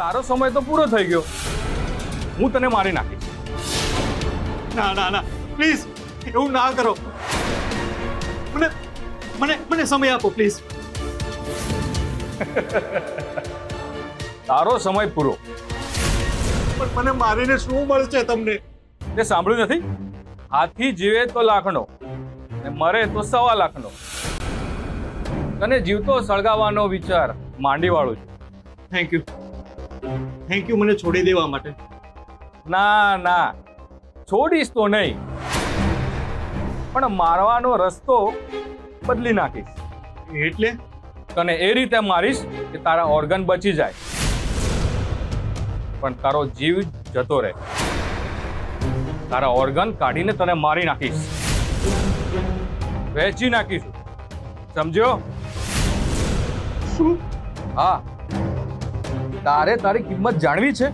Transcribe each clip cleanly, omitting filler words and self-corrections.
તારો સમય તો પૂરો થઈ ગયો. હું તને મારી નાખીશ. ના ના ના પ્લીઝ એવું ના કરો. મને મને મને સમય આપો પ્લીઝ. તારો સમય પૂરો. પણ મને મારીને શું મળશે તમને? તે સાંભળ્યું નથી? હાથી જીવે તો લાખનો ને મરે તો 1.25 લાખનો. તને જીવતો સળગાવવાનો વિચાર માંડી વાળું છું. થેન્ક યુ મને છોડી દેવા માટે. ના ના, છોડીશ તો નહીં, પણ મારવાનો રસ્તો બદલી નાખીશ. એટલે તને એ રીતે મારીશ કે તારા ઓર્ગન બચી જાય, પણ તારો જીવ જતો રહે. તારા ઓર્ગન કાઢીને તને મારી નાખીશ, વહેંચી નાખીશું. સમજ્યો? શું? હા, તારે તારી કિંમત જાણવી છે?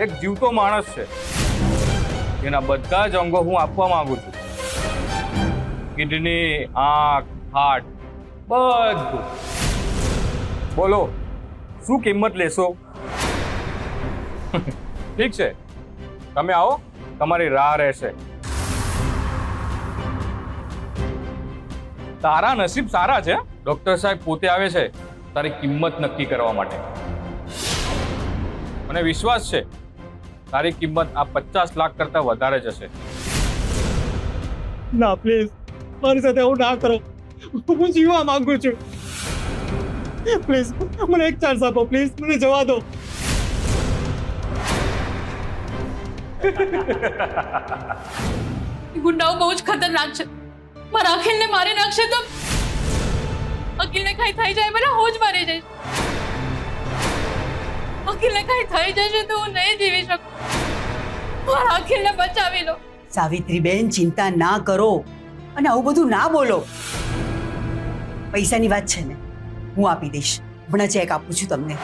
એક જીવતો માણસ છે, જેના બધા જ અંગો હું આપવા માંગુ છું. કિડની, આંખ, હાર્ટ, બધું. બોલો, શું કિંમત લેશો? ઠીક છે, તમે આવો, તમારી રાહ રહેશે. તારા નસીબ સારા છે. ડોક્ટર સાહેબ પોતે આવે છે તારી કિંમત નક્કી કરવા માટે. મને વિશ્વાસ છે તારી કિંમત આ 50 લાખ કરતા વધારે જશે. ના પ્લીઝ મારી સાથે એવું ના કરો. હું જીવવા માંગુ છું. પ્લીઝ મને એક ચાન્સ આપો. પ્લીઝ મને જવા દો. ગુંડાઓ બહુ જ ખતરનાક છે. મારા અખિલને મારી નાખશે તો અખિલને કઈ થઈ જાય મને હું જ મારી જઈશ. અખિલને કઈ થઈ જશે તો હું નહીં જીવી શકું. મારા અખિલને બચાવી લો. સાવિત્રીબેન, ચિંતા ના કરો અને આવું બધું ના બોલો. પૈસાની વાત છે ને, હું આપી દઈશ. હમણાં ચેક આપું છું તમને.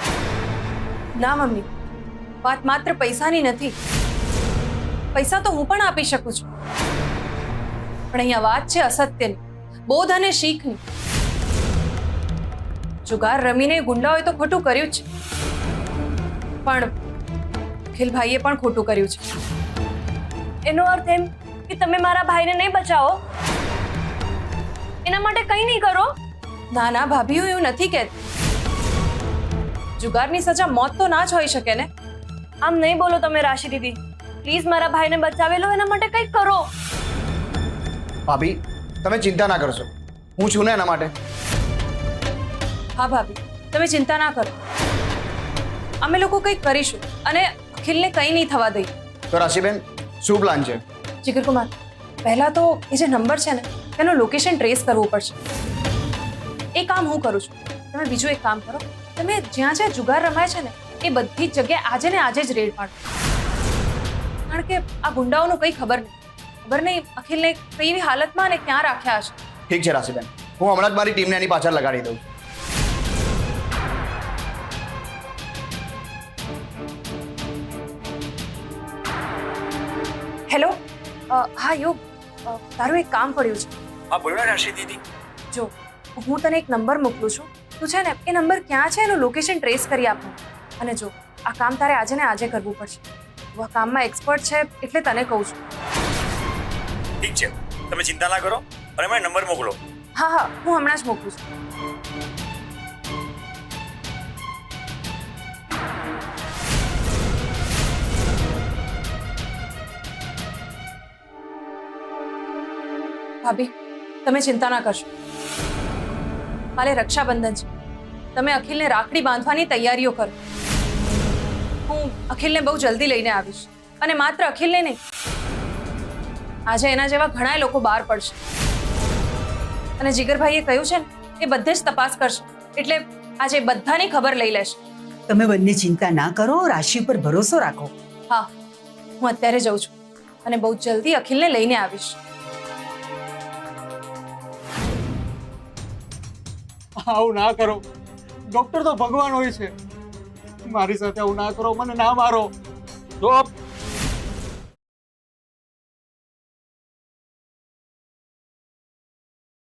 ના મમ્મી, વાત માત્ર પૈસાની નથી. પૈસા તો હું પણ આપી શકું છું, પણ અહીંયા વાત છે અસત્યની, બોધ અને શીખની. જુગાર રમીને ગુંડાઓએ તો ખોટું કર્યું છે, પણ અખિલભાઈએ પણ ખોટું કર્યું છે. એનો અર્થ એમ કે તમે મારા ભાઈને નહીં બચાવો, એના માટે કંઈ નહીં કરો? ના ના ભાભી, હું એવું નથી કહેતી. જુગારની સજા મોત તો ના જ હોઈ શકે ને. આમ નહીં બોલો તમે રાશિ દીદી. પ્લીઝ મારા ભાઈને બચાવી લો, એના માટે કંઈક કરો. ભાભી, તમે ચિંતા ના કરશો, હું છું ને એના માટે. હા ભાભી, તમે ચિંતા ના કરો. અમે લોકો કંઈક કરીશું અને અખિલને કંઈ નહીં થવા દઈએ. તો રાશિબેન, શું પ્લાન છે? જીગરકુમાર, પહેલા તો એ જે નંબર છે ને તેનું લોકેશન ટ્રેસ કરવું પડશે. એ કામ હું કરું છું. તમે બીજું એક કામ કરો, તમે જ્યાં જ્યાં જુગાર રમાય છે ને એ બધી જ જગ્યાએ આજે ને આજે જ રેડ પાડો. કારણ કે આ ગુંડાઓનું કંઈ ખબર નહીં અખિલને કેવી હાલતમાં અને ક્યાં રાખ્યા હશે. ઠીક છે રાશિબેન, હું હમણાં જ મારી ટીમને એની પાછળ લગાડી દઉં. હેલો, હા યોગ, તારું એક કામ પડ્યું છે. હા બોલો ને રાશિ દીદી. જો, હું તને એક નંબર મોકલું છું, તું છે ને એ નંબર ક્યાં છે એનું લોકેશન ટ્રેસ કરી આપું. અને જો, આ કામ તારે આજે ને આજે કરવું પડશે. તું આ કામમાં એક્સપર્ટ છે એટલે તને કહું છું. ઠીક છે, તમે ચિંતા ના કરો અને મને નંબર મોકલો. હા હા, હું હમણાં જ મોકલું છું. ભાભી, તમે ચિંતા ના કરશો. કાલે રક્ષાબંધન છે. તમે અખિલને રાખડી બાંધવાની તૈયારીઓ કરો. હું અખિલને બહુ જલ્દી લઈને આવીશ. અને માત્ર અખિલને નહીં, આજે એના જેવા ઘણા લોકો બહાર પડશે. અને જીગરભાઈએ કહ્યું છે ને એ બધે જ તપાસ કરશે, એટલે આજે બધાની ખબર લઈ લેશે. તમે બંને ચિંતા ના કરો, રાશિ પર ભરોસો રાખો. હા, હું અત્યારે જઉં છું અને બહુ જલ્દી અખિલને લઈને આવીશ. આવું ના કરો. ડોક્ટર તો ભગવાન હોય છે. મારી સાથે આવું ના કરો, મને ના મારો. તો